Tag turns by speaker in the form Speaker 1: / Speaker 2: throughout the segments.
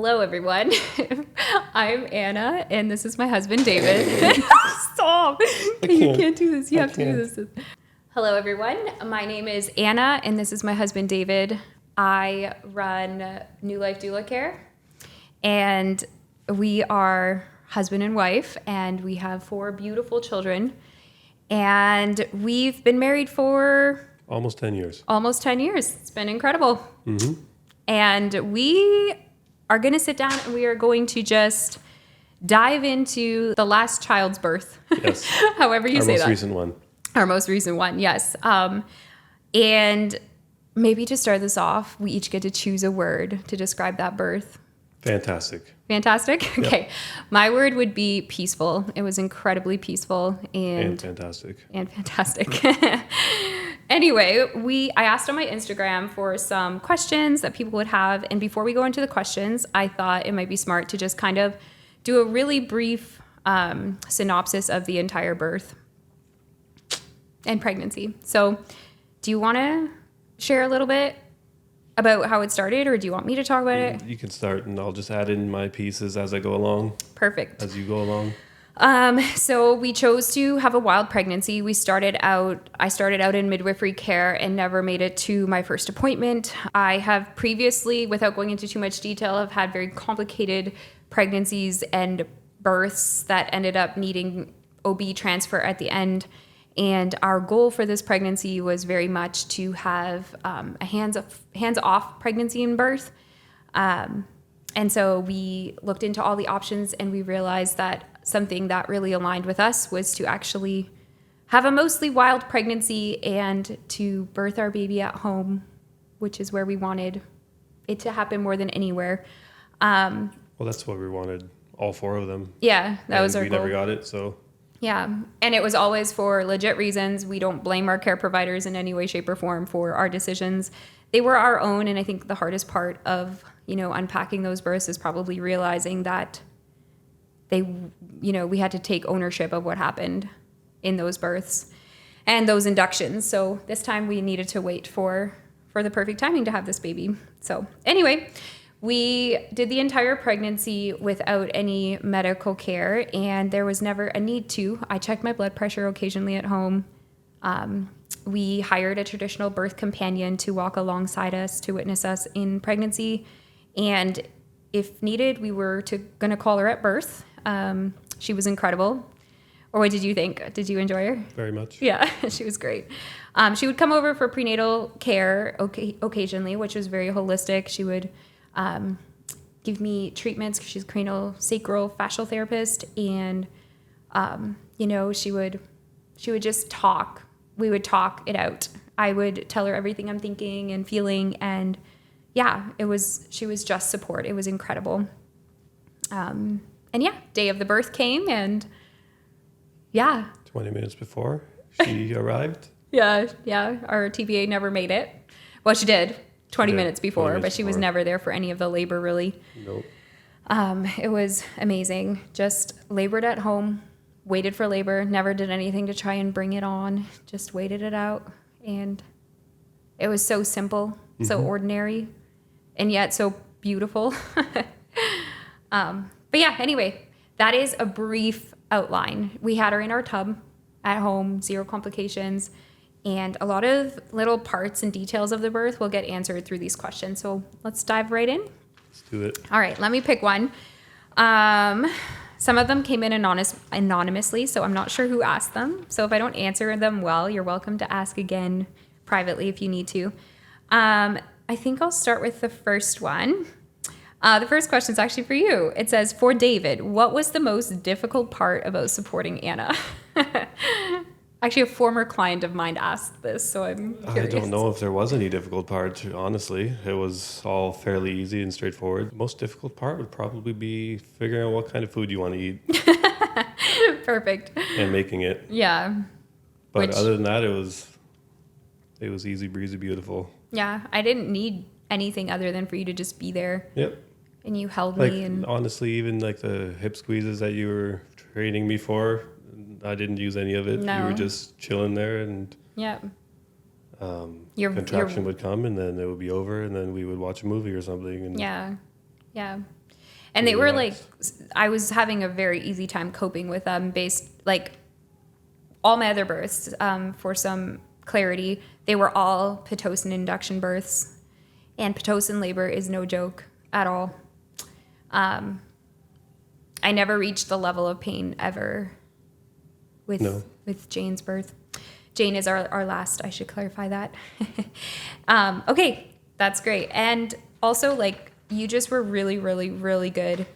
Speaker 1: Hello, everyone. I'm Anna, and this is my husband, David. Stop. You can't do this. You have to do this. Hello, everyone. My name is Anna, and this is my husband, David. I run New Life Doula Care, and we are husband and wife, and we have 4 beautiful children. And we've been married for...
Speaker 2: Almost 10 years.
Speaker 1: Almost 10 years. It's been incredible.
Speaker 2: Mm-hmm.
Speaker 1: And we are going to sit down and we are going to just dive into the last child's birth.
Speaker 2: Yes.
Speaker 1: However you say that.
Speaker 2: Our most recent one.
Speaker 1: Our most recent one, yes. And maybe to start this off, we each get to choose a word to describe that birth.
Speaker 2: Fantastic.
Speaker 1: Fantastic?
Speaker 2: Yep.
Speaker 1: Okay. My word would be peaceful. It was incredibly peaceful and
Speaker 2: fantastic.
Speaker 1: And fantastic. Anyway, I asked on my Instagram for some questions that people would have. And before we go into the questions, I thought it might be smart to just kind of do a really brief synopsis of the entire birth and pregnancy. So do you want to share a little bit about how it started, or do you want me to talk about it?
Speaker 2: You can start, and I'll just add in my pieces as I go along.
Speaker 1: Perfect.
Speaker 2: As you go along.
Speaker 1: So we chose to have a wild pregnancy. I started out in midwifery care and never made it to my first appointment. I have previously, without going into too much detail, have had very complicated pregnancies and births that ended up needing OB transfer at the end. And our goal for this pregnancy was very much to have a hands-off pregnancy and birth. And so we looked into all the options, and we realized that something that really aligned with us was to actually have a mostly wild pregnancy and to birth our baby at home, which is where we wanted it to happen more than anywhere.
Speaker 2: Well, that's what we wanted, all 4 of them.
Speaker 1: Yeah, that was our goal.
Speaker 2: We never got it, so...
Speaker 1: Yeah, and it was always for legit reasons. We don't blame our care providers in any way, shape, or form for our decisions. They were our own, and I think the hardest part of, unpacking those births is probably realizing that we had to take ownership of what happened in those births and those inductions. So this time we needed to wait for the perfect timing to have this baby. So anyway, we did the entire pregnancy without any medical care, and there was never a need to. I checked my blood pressure occasionally at home. We hired a traditional birth companion to walk alongside us to witness us in pregnancy. And if needed, we were going to call her at birth. She was incredible. Or what did you think? Did you enjoy her?
Speaker 2: Very much.
Speaker 1: Yeah, she was great. She would come over for prenatal care occasionally, which was very holistic. She would give me treatments because she's a cranial sacral fascial therapist. And, she would just talk. We would talk it out. I would tell her everything I'm thinking and feeling. And yeah, she was just support. It was incredible. And yeah, day of the birth came, and yeah.
Speaker 2: 20 minutes before she arrived.
Speaker 1: Yeah. Our TBA never made it. Well, she did 20 minutes before, but she was never there for any of the labor, really.
Speaker 2: Nope.
Speaker 1: It was amazing. Just labored at home, waited for labor, never did anything to try and bring it on, just waited it out. And it was so simple, so ordinary, and yet so beautiful. But yeah, anyway, that is a brief outline. We had her in our tub at home, 0 complications, and a lot of little parts and details of the birth will get answered through these questions. So let's dive right in.
Speaker 2: Let's do it.
Speaker 1: All right, let me pick one. Some of them came in anonymously, so I'm not sure who asked them. So if I don't answer them well, you're welcome to ask again privately if you need to. I think I'll start with the first one. The first question is actually for you. It says, for David, what was the most difficult part about supporting Anna? Actually, a former client of mine asked this, so I'm curious.
Speaker 2: I don't know if there was any difficult part, honestly. It was all fairly easy and straightforward. The most difficult part would probably be figuring out what kind of food you want to eat.
Speaker 1: Perfect.
Speaker 2: And making it.
Speaker 1: Yeah.
Speaker 2: But other than that, it was easy, breezy, beautiful.
Speaker 1: Yeah, I didn't need anything other than for you to just be there.
Speaker 2: Yep.
Speaker 1: And you held me. And
Speaker 2: honestly, even like the hip squeezes that you were training me for, I didn't use any of it.
Speaker 1: No.
Speaker 2: You were just chilling there, and
Speaker 1: yeah.
Speaker 2: Contraction would come, and then it would be over, and then we would watch a movie or something. And
Speaker 1: yeah. And they were
Speaker 2: relax.
Speaker 1: I was having a very easy time coping with them all my other births, for some clarity, they were all Pitocin induction births. And Pitocin labor is no joke at all. I never reached the level of pain ever with Jane's birth. Jane is our last, I should clarify that. Okay, that's great. And also, you just were really, really, really good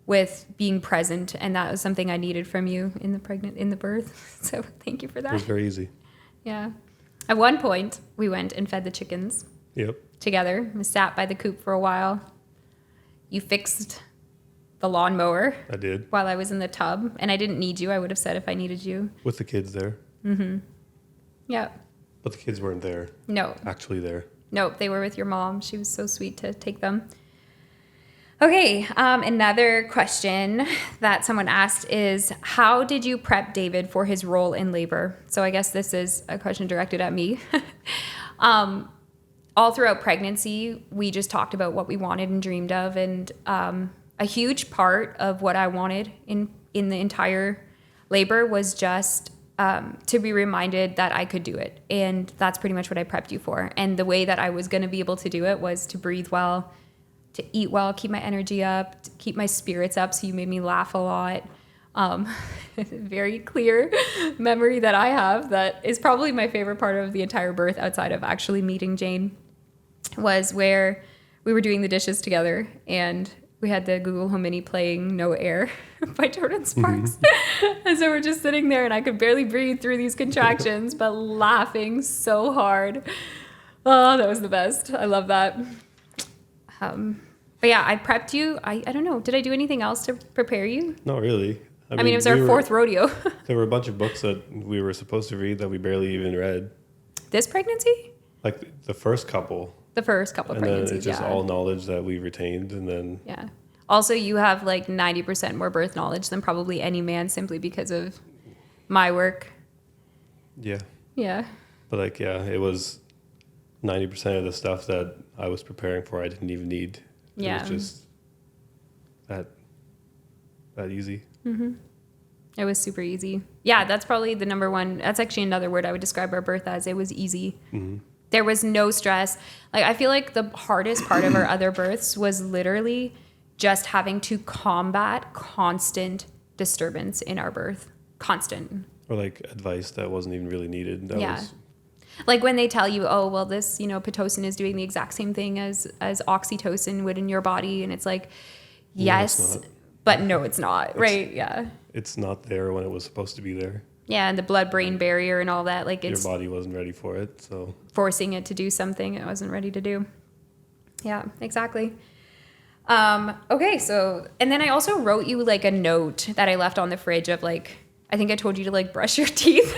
Speaker 1: with being present, and that was something I needed from you in the birth. So thank you for that.
Speaker 2: It was very easy.
Speaker 1: Yeah. At one point, we went and fed the chickens
Speaker 2: Yep.
Speaker 1: together. We sat by the coop for a while. You fixed the lawnmower.
Speaker 2: I did.
Speaker 1: While I was in the tub, and I didn't need you. I would have said if I needed you.
Speaker 2: With the kids there.
Speaker 1: Yeah.
Speaker 2: But the kids weren't there.
Speaker 1: No.
Speaker 2: Actually there.
Speaker 1: Nope, they were with your mom. She was so sweet to take them. Okay, another question that someone asked is, how did you prep David for his role in labor? So I guess this is a question directed at me. All throughout pregnancy, we just talked about what we wanted and dreamed of, and a huge part of what I wanted in the entire labor was just to be reminded that I could do it. And that's pretty much what I prepped you for. And the way that I was going to be able to do it was to breathe well, to eat well, keep my energy up, to keep my spirits up. So you made me laugh a lot. Very clear memory that I have that is probably my favorite part of the entire birth outside of actually meeting Jane was where we were doing the dishes together and we had the Google Home Mini playing No Air by Jordan Sparks. And so we're just sitting there and I could barely breathe through these contractions, but laughing so hard. Oh, that was the best. I love that. But yeah, I prepped you. I don't know. Did I do anything else to prepare you?
Speaker 2: Not really.
Speaker 1: I mean, it was our fourth rodeo.
Speaker 2: There were a bunch of books that we were supposed to read that we barely even read.
Speaker 1: This pregnancy?
Speaker 2: Like the first couple.
Speaker 1: The first couple of
Speaker 2: And then
Speaker 1: pregnancies,
Speaker 2: it's just
Speaker 1: yeah.
Speaker 2: all knowledge that we retained, and then
Speaker 1: Yeah. Also, you have 90% more birth knowledge than probably any man simply because of my work.
Speaker 2: yeah.
Speaker 1: Yeah.
Speaker 2: But it was 90% of the stuff that I was preparing for I didn't even need.
Speaker 1: Yeah.
Speaker 2: It was just that easy.
Speaker 1: It was super easy. Yeah, that's probably the number one. That's actually another word I would describe our birth as. It was easy. There was no stress. I feel like the hardest part of our other births was literally just having to combat constant disturbance in our birth. Constant.
Speaker 2: Or advice that wasn't even really needed. That
Speaker 1: Yeah.
Speaker 2: was
Speaker 1: When they tell you, oh, well, this, Pitocin is doing the exact same thing as oxytocin would in your body. And it's like, yes,
Speaker 2: it's not.
Speaker 1: but no, it's not. Right. Yeah.
Speaker 2: It's not there when it was supposed to be there.
Speaker 1: Yeah. And the blood-brain barrier and all that,
Speaker 2: Your
Speaker 1: it's
Speaker 2: body wasn't ready for it, so
Speaker 1: forcing it to do something it wasn't ready to do. Yeah, exactly. Okay. So, and then I also wrote you a note that I left on the fridge of I think I told you to brush your teeth.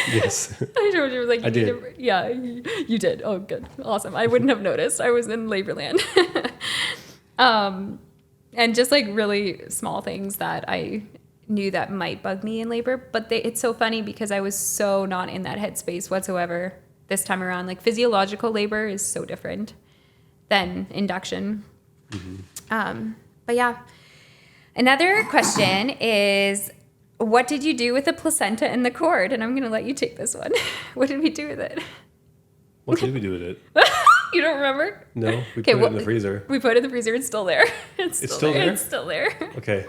Speaker 2: yes.
Speaker 1: I told you,
Speaker 2: I did.
Speaker 1: Yeah, you did. Oh, good. Awesome. I wouldn't have noticed. I was in labor land. And just really small things that I knew that might bug me in labor. But it's so funny because I was so not in that headspace whatsoever this time around. Physiological labor is so different than induction. But yeah. Another question is, what did you do with the placenta and the cord? And I'm going to let you take this one. What did we do with it?
Speaker 2: What did we do with it?
Speaker 1: You don't remember?
Speaker 2: No, we put it in the freezer.
Speaker 1: We put it in the freezer. It's still there. It's still there? It's still there.
Speaker 2: Okay.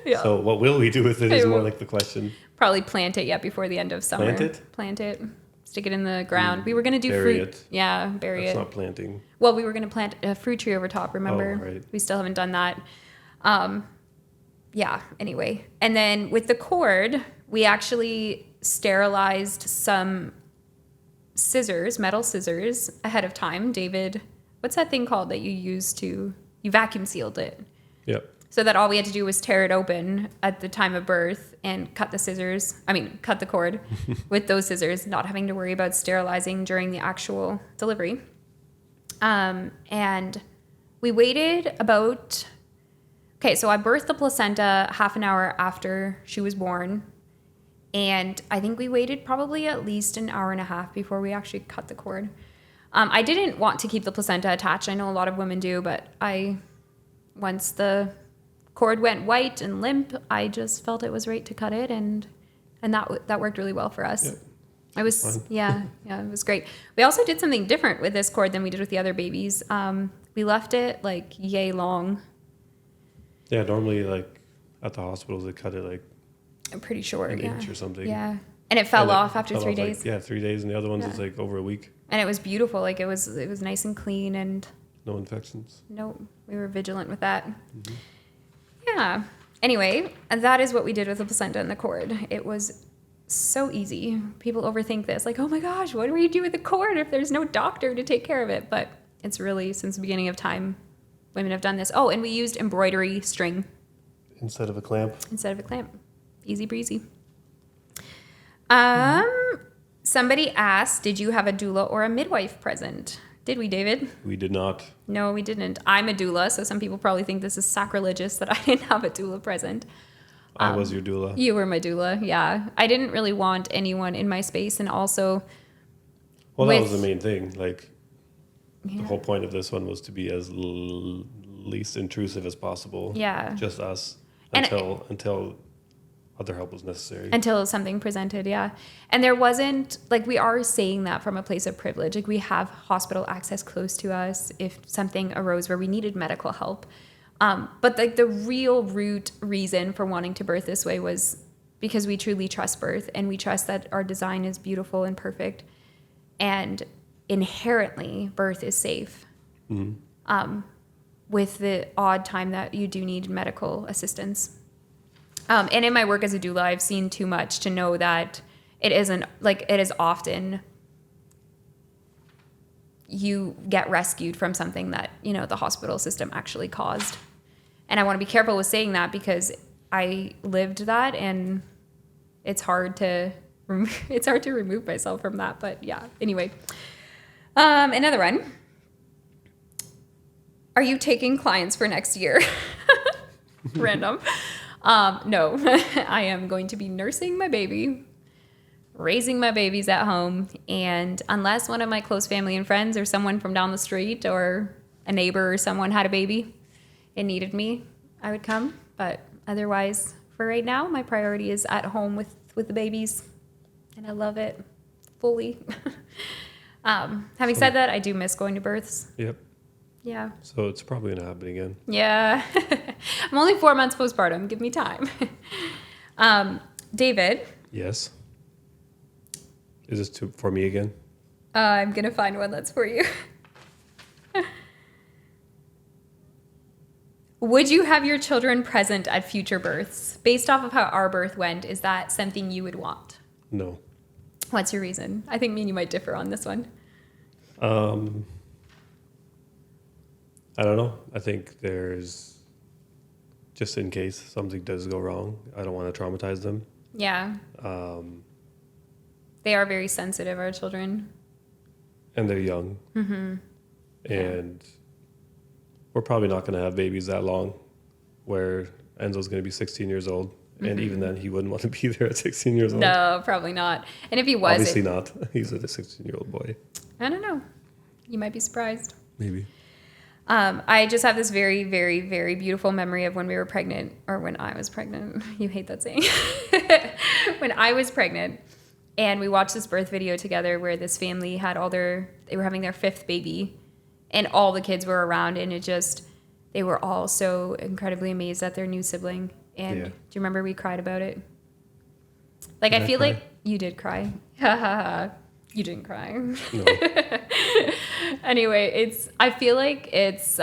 Speaker 1: Yeah.
Speaker 2: So what will we do with it is more like the question.
Speaker 1: Probably plant it before the end of summer.
Speaker 2: Plant it?
Speaker 1: Plant it. Stick it in the ground. We were going to do
Speaker 2: bury
Speaker 1: fruit.
Speaker 2: it.
Speaker 1: Yeah, bury
Speaker 2: That's
Speaker 1: it.
Speaker 2: not planting.
Speaker 1: Well, we were going to plant a fruit tree over top, remember?
Speaker 2: Oh, right.
Speaker 1: We still haven't done that. Yeah, anyway. And then with the cord, we actually sterilized some scissors, metal scissors, ahead of time. David, what's that thing called that you used you vacuum sealed it?
Speaker 2: Yep.
Speaker 1: So that all we had to do was tear it open at the time of birth and cut the cord with those scissors, not having to worry about sterilizing during the actual delivery. And we waited so I birthed the placenta half an hour after she was born. And I think we waited probably at least an hour and a half before we actually cut the cord. I didn't want to keep the placenta attached. I know a lot of women do, but I once the cord went white and limp, I just felt it was right to cut it, and that worked really well for us.
Speaker 2: Yep.
Speaker 1: It was yeah, it was great. We also did something different with this cord than we did with the other babies. We left it like yay long.
Speaker 2: Yeah, normally like at the hospitals they cut it like
Speaker 1: I'm pretty short,
Speaker 2: an inch or something.
Speaker 1: Yeah, and it fell off after 3 days.
Speaker 2: Like, 3 days, and the other ones is like over a week.
Speaker 1: And it was beautiful. Like it was nice and clean, and
Speaker 2: No infections.
Speaker 1: no, we were vigilant with that. Mm-hmm. Yeah. Anyway, and that is what we did with the placenta and the cord. It was so easy. People overthink this, like, oh my gosh, what do we do with the cord if there's no doctor to take care of it? But it's really, since the beginning of time, women have done this. Oh, and we used embroidery string
Speaker 2: Instead of a clamp.
Speaker 1: Easy breezy. Somebody asked, did you have a doula or a midwife present? Did we, David?
Speaker 2: We did not.
Speaker 1: No, we didn't. I'm a doula, so some people probably think this is sacrilegious that I didn't have a doula present.
Speaker 2: I was your doula.
Speaker 1: You were my doula, yeah. I didn't really want anyone in my space, and also...
Speaker 2: Well, that was the main thing. Like, the whole point of this one was to be as least intrusive as possible.
Speaker 1: Yeah.
Speaker 2: Just us until other help was necessary.
Speaker 1: Until something presented, yeah. And there wasn't, like, we are saying that from a place of privilege. Like, we have hospital access close to us if something arose where we needed medical help. But like the real root reason for wanting to birth this way was because we truly trust birth, and we trust that our design is beautiful and perfect, and inherently birth is safe. Mm-hmm. With the odd time that you do need medical assistance. And in my work as a doula, I've seen too much to know that it isn't, like, it is often you get rescued from something that, you know, the hospital system actually caused. And I want to be careful with saying that because I lived that, and it's hard to remove myself from that. But yeah, anyway. Another one. Are you taking clients for next year? Random. No, I am going to be nursing my baby, raising my babies at home, and unless one of my close family and friends or someone from down the street or a neighbor or someone had a baby and needed me, I would come. But otherwise, for right now, my priority is at home with the babies, and I love it fully. Having said that, I do miss going to births.
Speaker 2: Yep.
Speaker 1: Yeah.
Speaker 2: So it's probably going to happen again.
Speaker 1: Yeah. I'm only 4 months postpartum. Give me time. David.
Speaker 2: Yes. Is this for me again?
Speaker 1: I'm going to find one that's for you. Would you have your children present at future births? Based off of how our birth went, is that something you would want?
Speaker 2: No. What's
Speaker 1: your reason? I think me and you might differ on this one.
Speaker 2: I don't know. I think there's, just in case something does go wrong, I don't want to traumatize them.
Speaker 1: Yeah. They are very sensitive, our children.
Speaker 2: And they're young. Mm-hmm. And we're probably not going to have babies that long, where Enzo's going to be 16 years old. Mm-hmm. And even then, he wouldn't want to be there at 16 years old.
Speaker 1: No, probably not. And if he was...
Speaker 2: Obviously not. He's a 16-year-old boy.
Speaker 1: I don't know. You might be surprised.
Speaker 2: Maybe.
Speaker 1: I just have this very, very, very beautiful memory of when we were pregnant, or when I was pregnant. You hate that saying. When I was pregnant, and we watched this birth video together where this family had they were having their 5th baby, and all the kids were around, and they were all so incredibly amazed at their new sibling. And do you remember we cried about it? Like, I feel like you did cry. You didn't cry. No. Anyway, I feel like it's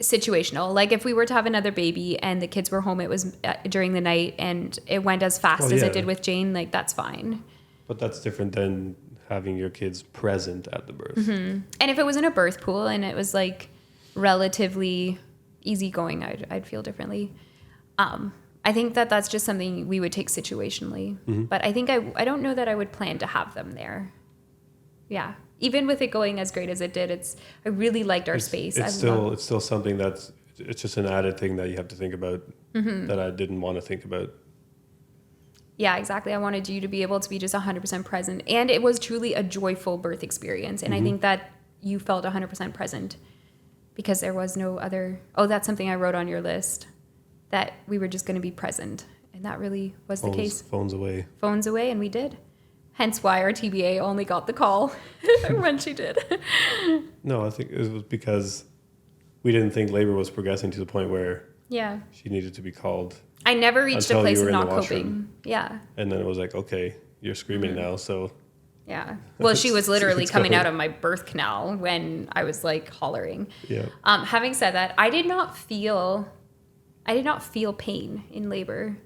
Speaker 1: situational. Like, if we were to have another baby and the kids were home, it was during the night, and it went as fast as it did with Jane, like, that's fine.
Speaker 2: But that's different than having your kids present at the birth.
Speaker 1: Mm-hmm. And if it was in a birth pool and it was like relatively easygoing, I'd feel differently. I think that's just something we would take situationally. Mm-hmm. But I think I don't know that I would plan to have them there. Yeah. Even with it going as great as it did, I really liked our space.
Speaker 2: It's still something it's just an added thing that you have to think about, mm-hmm. that I didn't want to think about.
Speaker 1: Yeah, exactly. I wanted you to be able to be just 100% present. And it was truly a joyful birth experience. And mm-hmm. I think that you felt 100% present because there was no other. Oh, that's something I wrote on your list, that we were just going to be present. And that really was the case.
Speaker 2: Phones away.
Speaker 1: Phones away, and we did. Hence why our TBA only got the call when she did.
Speaker 2: No, I think it was because we didn't think labor was progressing to the point where
Speaker 1: Yeah.
Speaker 2: she needed to be called.
Speaker 1: I never reached a
Speaker 2: Until
Speaker 1: place
Speaker 2: you
Speaker 1: of
Speaker 2: were in
Speaker 1: not
Speaker 2: the washroom.
Speaker 1: coping. Yeah.
Speaker 2: And then it was like, okay, you're screaming
Speaker 1: Mm-hmm.
Speaker 2: now, so
Speaker 1: Yeah. Well, she was literally
Speaker 2: It's
Speaker 1: coming
Speaker 2: going.
Speaker 1: out of my birth canal when I was like hollering.
Speaker 2: yeah.
Speaker 1: Having said that, I did not feel pain in labor.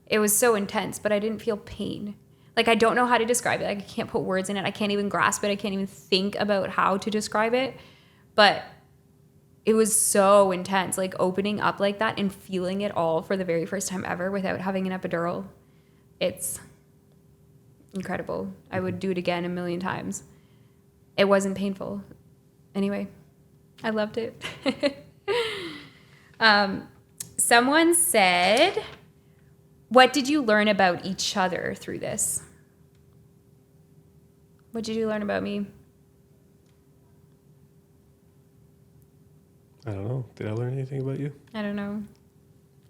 Speaker 1: It was so intense, but I didn't feel pain. Like, I don't know how to describe it. Like, I can't put words in it. I can't even grasp it. I can't even think about how to describe it. But it was so intense, like opening up like that and feeling it all for the very first time ever without having an epidural. It's incredible. I would do it again a million times. It wasn't painful. Anyway, I loved it. Someone said, what did you learn about each other through this? What did you learn about me?
Speaker 2: I don't know. Did I learn anything about you?
Speaker 1: I don't know.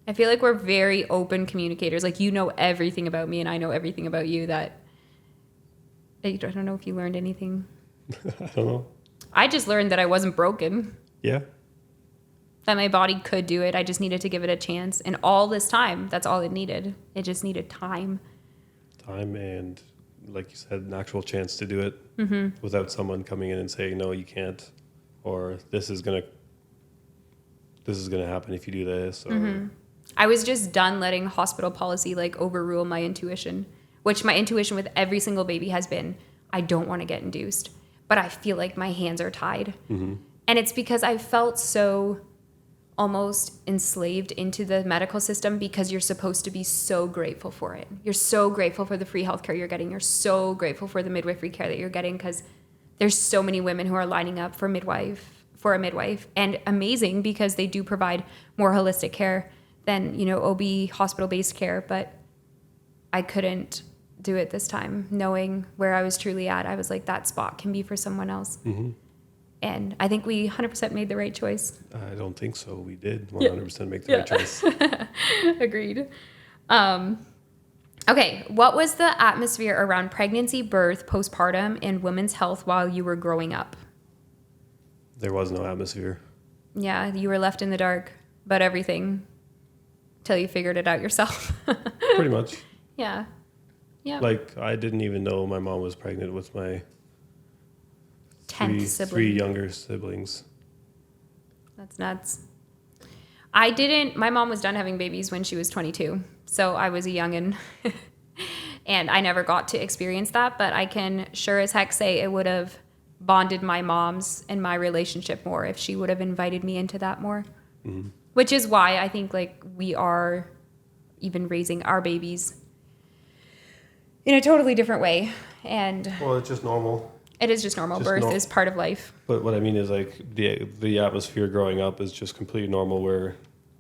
Speaker 1: I feel like we're very open communicators. Like, you know everything about me and I know everything about you. That I don't know if you learned anything.
Speaker 2: I don't know.
Speaker 1: I just learned that I wasn't broken.
Speaker 2: Yeah.
Speaker 1: That my body could do it. I just needed to give it a chance. And all this time, that's all it needed. It just needed time.
Speaker 2: Time and, like you said, an actual chance to do it without someone coming in and saying, no, you can't, or this is gonna happen if you do this. Or
Speaker 1: I was just done letting hospital policy like overrule my intuition, which my intuition with every single baby has been, I don't want to get induced, but I feel like my hands are tied. And it's because I felt so almost enslaved into the medical system, because you're supposed to be so grateful for it. You're so grateful for the free healthcare you're getting. You're so grateful for the midwifery care that you're getting, because there's so many women who are lining up for a midwife, and amazing, because they do provide more holistic care than, OB hospital-based care. But I couldn't do it this time, knowing where I was truly at. I was like, that spot can be for someone else. And I think we 100% made the right choice.
Speaker 2: I don't think so. We did 100% make the right choice.
Speaker 1: Agreed. Okay, what was the atmosphere around pregnancy, birth, postpartum, and women's health while you were growing up?
Speaker 2: There was no atmosphere.
Speaker 1: Yeah, you were left in the dark about everything till you figured it out yourself.
Speaker 2: Pretty much.
Speaker 1: Yeah. Yeah.
Speaker 2: Like, I didn't even know my mom was pregnant with my
Speaker 1: 10th sibling.
Speaker 2: three younger siblings.
Speaker 1: That's nuts. I didn't. My mom was done having babies when she was 22, so I was a youngin', and I never got to experience that. But I can sure as heck say it would have bonded my mom's and my relationship more if she would have invited me into that more. Which is why I think like we are even raising our babies in a totally different way, and
Speaker 2: Well, it's just normal.
Speaker 1: it is just normal. Birth is part of life.
Speaker 2: But what I mean is, like, the atmosphere growing up is just completely normal, where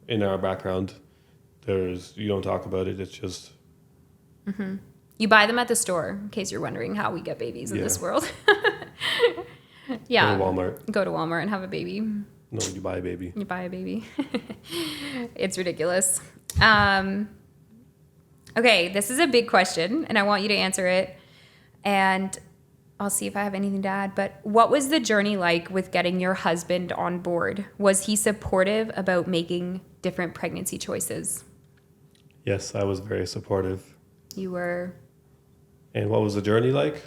Speaker 2: in our background, you don't talk about it. It's just...
Speaker 1: You buy them at the store, in case you're wondering how we get babies in this world.
Speaker 2: Go to Walmart.
Speaker 1: Go to Walmart and have a baby.
Speaker 2: No, you buy a baby.
Speaker 1: You buy a baby. It's ridiculous. Okay, this is a big question, and I want you to answer it. And I'll see if I have anything to add. But what was the journey like with getting your husband on board? Was he supportive about making different pregnancy choices?
Speaker 2: Yes, I was very supportive.
Speaker 1: You were...
Speaker 2: And what was the journey like?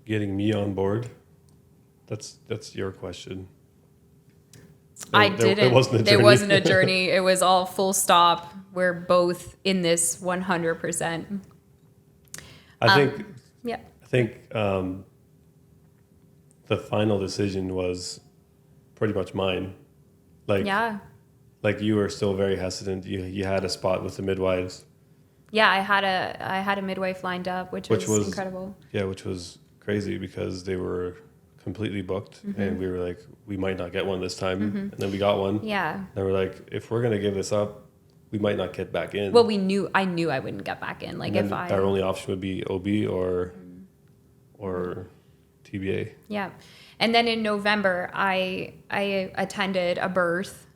Speaker 2: Getting me on board? That's your question.
Speaker 1: I didn't.
Speaker 2: It wasn't a journey.
Speaker 1: It wasn't a journey. It was all full stop. We're both in this 100%.
Speaker 2: I think
Speaker 1: Yeah.
Speaker 2: the final decision was pretty much mine. Like,
Speaker 1: Yeah.
Speaker 2: like you were still very hesitant. You had a spot with the midwives.
Speaker 1: Yeah, I had a midwife lined up, which was incredible.
Speaker 2: Yeah, which was crazy because they were completely booked, and we were like, we might not get one this time, and then we got one.
Speaker 1: Yeah.
Speaker 2: And we're like, if we're gonna give this up, we might not get back in.
Speaker 1: Well, I knew I wouldn't get back in. Like,
Speaker 2: and our only option would be OB or TBA.
Speaker 1: Yeah. And then in November, I attended a birth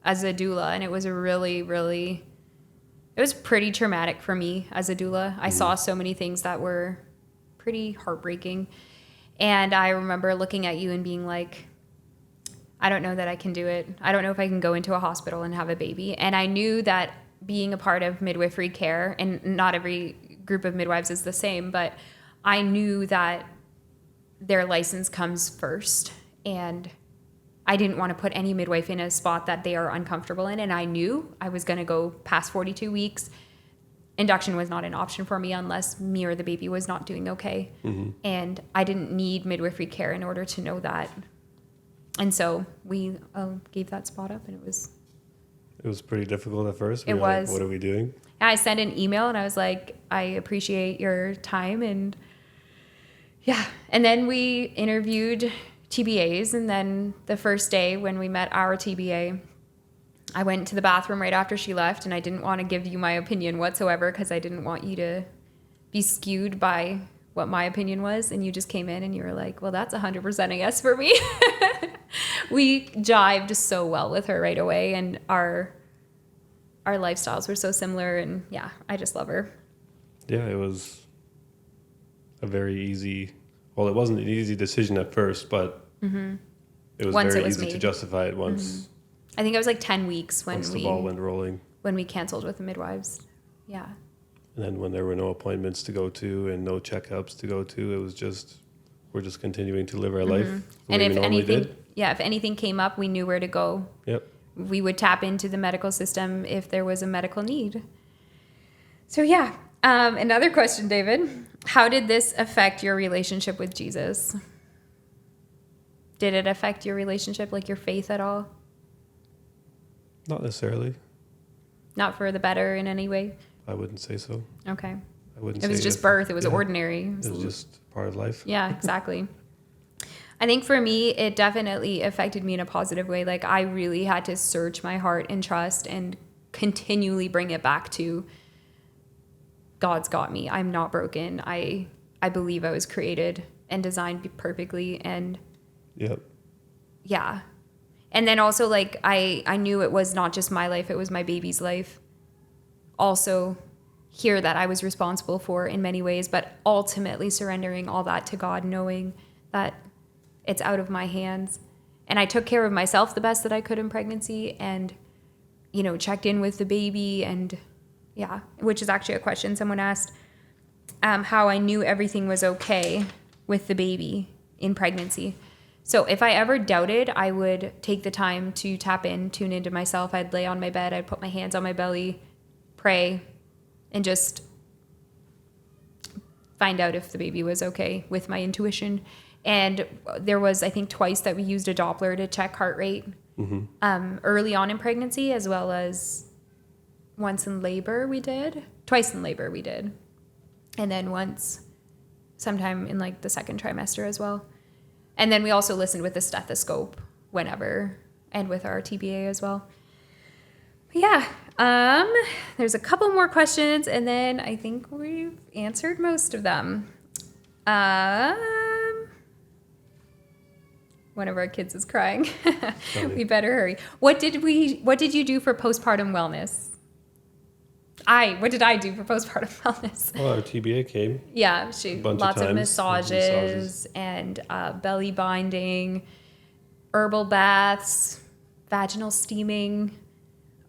Speaker 1: as a doula, and it was it was pretty traumatic for me as a doula. I saw so many things that were pretty heartbreaking. And I remember looking at you and being like, I don't know that I can do it. I don't know if I can go into a hospital and have a baby. And I knew that being a part of midwifery care, and not every group of midwives is the same, but I knew that their license comes first. And I didn't want to put any midwife in a spot that they are uncomfortable in. And I knew I was going to go past 42 weeks. Induction was not an option for me unless me or the baby was not doing okay. And I didn't need midwifery care in order to know that. And so we gave that spot up, and it was
Speaker 2: pretty difficult at first.
Speaker 1: It was.
Speaker 2: Like, what are we doing?
Speaker 1: I sent an email and I was like, I appreciate your time. And yeah. And then we interviewed TBAs. And then the first day when we met our TBA, I went to the bathroom right after she left, and I didn't want to give you my opinion whatsoever because I didn't want you to be skewed by what my opinion was. And you just came in and you were like, well, that's 100% a yes for me. We jived so well with her right away, and our lifestyles were so similar, and yeah, I just love her.
Speaker 2: Yeah, it was a very easy, well, it wasn't an easy decision at first, but it was
Speaker 1: Once
Speaker 2: very
Speaker 1: it was
Speaker 2: easy to
Speaker 1: made.
Speaker 2: justify it once,
Speaker 1: I think it was like 10 weeks when
Speaker 2: once the ball went rolling.
Speaker 1: when we canceled with the midwives. Yeah.
Speaker 2: And then when there were no appointments to go to and no checkups to go to, it was just, we're just continuing to live our life the
Speaker 1: And
Speaker 2: way
Speaker 1: if
Speaker 2: we normally
Speaker 1: anything,
Speaker 2: did.
Speaker 1: if anything came up, we knew where to go.
Speaker 2: Yep.
Speaker 1: We would tap into the medical system if there was a medical need. So yeah, another question, David. How did this affect your relationship with Jesus? Did it affect your relationship, like your faith at all?
Speaker 2: Not necessarily.
Speaker 1: Not for the better in any way?
Speaker 2: I wouldn't say so.
Speaker 1: Okay.
Speaker 2: I wouldn't
Speaker 1: It was
Speaker 2: say
Speaker 1: just
Speaker 2: that-
Speaker 1: birth. It was
Speaker 2: yeah,
Speaker 1: ordinary.
Speaker 2: It was just part of life.
Speaker 1: Yeah, exactly. I think for me, it definitely affected me in a positive way. Like, I really had to search my heart and trust and continually bring it back to God's got me. I'm not broken. I believe I was created and designed perfectly. And
Speaker 2: Yep.
Speaker 1: yeah. And then also, like, I knew it was not just my life, it was my baby's life. Also, here that I was responsible for in many ways, but ultimately surrendering all that to God, knowing that it's out of my hands. And I took care of myself the best that I could in pregnancy, and, checked in with the baby. And yeah, which is actually a question someone asked, how I knew everything was okay with the baby in pregnancy. So if I ever doubted, I would take the time to tap in, tune into myself. I'd lay on my bed, I'd put my hands on my belly, pray, and just find out if the baby was okay with my intuition. And there was, I think, twice that we used a Doppler to check heart rate early on in pregnancy, as well as once in labor we did. Twice in labor we did. And then once sometime in like the second trimester as well. And then we also listened with a stethoscope whenever, and with our TBA as well. But yeah, there's a couple more questions, and then I think we've answered most of them. One of our kids is crying. We better hurry. What did you do for postpartum wellness? What did I do for postpartum wellness?
Speaker 2: Well, our TBA came.
Speaker 1: Yeah, lots of
Speaker 2: times,
Speaker 1: massages and belly binding, herbal baths, vaginal steaming,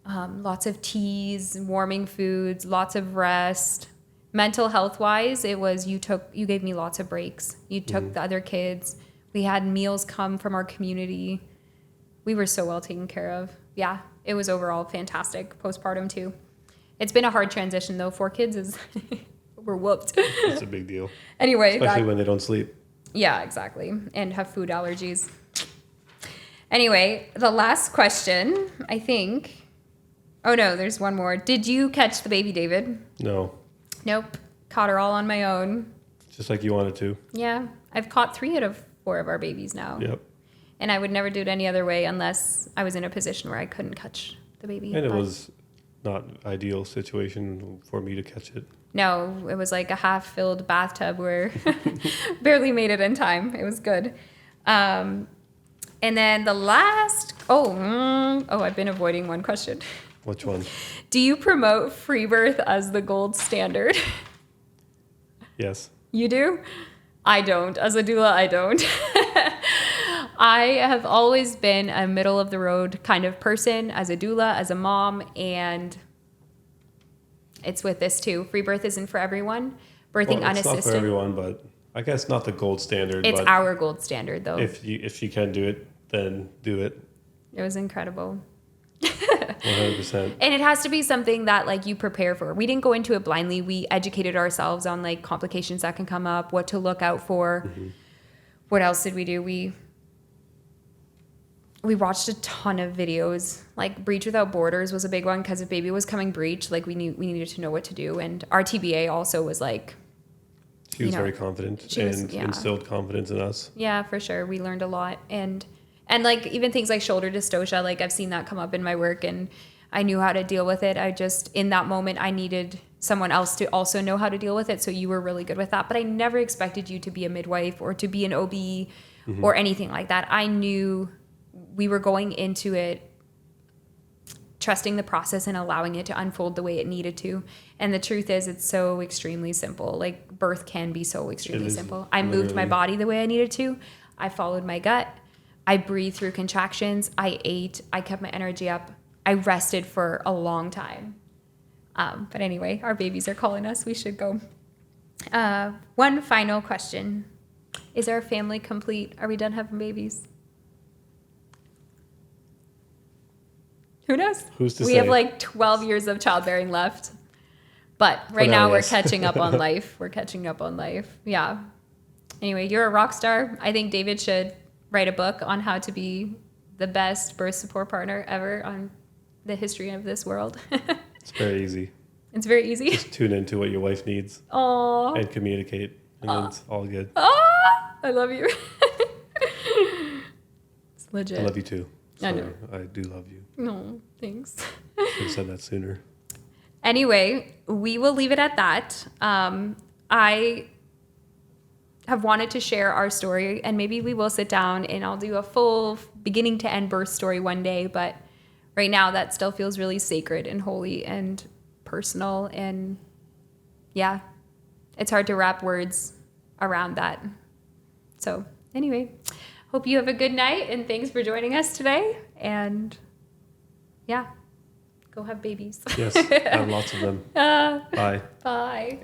Speaker 1: lots of teas, warming foods, lots of rest. Mental health wise, it was you gave me lots of breaks. You took the other kids. We had meals come from our community. We were so well taken care of. Yeah, it was overall fantastic postpartum too. It's been a hard transition though. 4 kids is we're whooped.
Speaker 2: It's a big deal.
Speaker 1: Anyway,
Speaker 2: Especially when they don't sleep.
Speaker 1: Yeah, exactly. And have food allergies. Anyway, the last question, I think. Oh no, there's one more. Did you catch the baby, David?
Speaker 2: No.
Speaker 1: Nope. Caught her all on my own.
Speaker 2: Just like you wanted to.
Speaker 1: Yeah. I've caught 3 out of 4 of our babies now.
Speaker 2: Yep.
Speaker 1: And I would never do it any other way unless I was in a position where I couldn't catch the baby.
Speaker 2: And it was not ideal situation for me to catch it.
Speaker 1: No, it was like a half-filled bathtub where barely made it in time. It was good. And then the last, I've been avoiding one question.
Speaker 2: Which one?
Speaker 1: Do you promote free birth as the gold standard?
Speaker 2: Yes.
Speaker 1: You do? I don't. As a doula, I don't. I have always been a middle of the road kind of person as a doula, as a mom, and it's with this too. Free birth isn't for everyone. Birthing unassisted.
Speaker 2: It's not for everyone, but I guess not the gold standard.
Speaker 1: It's
Speaker 2: but
Speaker 1: our gold standard, though.
Speaker 2: If you can do it, then do it.
Speaker 1: It was incredible.
Speaker 2: 100%.
Speaker 1: And it has to be something that like you prepare for. We didn't go into it blindly. We educated ourselves on like complications that can come up, what to look out for. Mm-hmm. What else did we do? We watched a ton of videos. Like Breech Without Borders was a big one because if baby was coming breech, like we needed to know what to do. And our TBA also was like,
Speaker 2: she was very confident and instilled confidence in us.
Speaker 1: Yeah, for sure. We learned a lot. And like even things like shoulder dystocia, like I've seen that come up in my work and I knew how to deal with it. I just, in that moment, I needed someone else to also know how to deal with it. So you were really good with that. But I never expected you to be a midwife or to be an OB mm-hmm. or anything like that. I knew we were going into it trusting the process and allowing it to unfold the way it needed to. And the truth is it's so extremely simple. Like birth can be so extremely simple. I moved my body the way I needed to. I followed my gut. I breathed through contractions. I ate. I kept my energy up. I rested for a long time. But anyway, our babies are calling us. We should go. One final question. Is our family complete? Are we done having babies? Who knows?
Speaker 2: Who's to
Speaker 1: say? We have like 12 years of childbearing left. But right now we're catching up on life. We're catching up on life. Yeah. Anyway, you're a rock star. I think David should write a book on how to be the best birth support partner ever on the history of this world.
Speaker 2: It's very easy.
Speaker 1: It's very easy.
Speaker 2: Just tune into what your wife needs.
Speaker 1: Aww.
Speaker 2: And communicate. And then it's all good.
Speaker 1: I love you. It's legit.
Speaker 2: I love you too.
Speaker 1: I know.
Speaker 2: I do love you.
Speaker 1: No, thanks.
Speaker 2: Should have said that sooner.
Speaker 1: Anyway, we will leave it at that. I have wanted to share our story, and maybe we will sit down and I'll do a full beginning to end birth story one day. But right now, that still feels really sacred and holy and personal. And yeah, it's hard to wrap words around that. So anyway, hope you have a good night, and thanks for joining us today. And yeah, go have babies.
Speaker 2: Yes, have lots of them. Bye.
Speaker 1: Bye.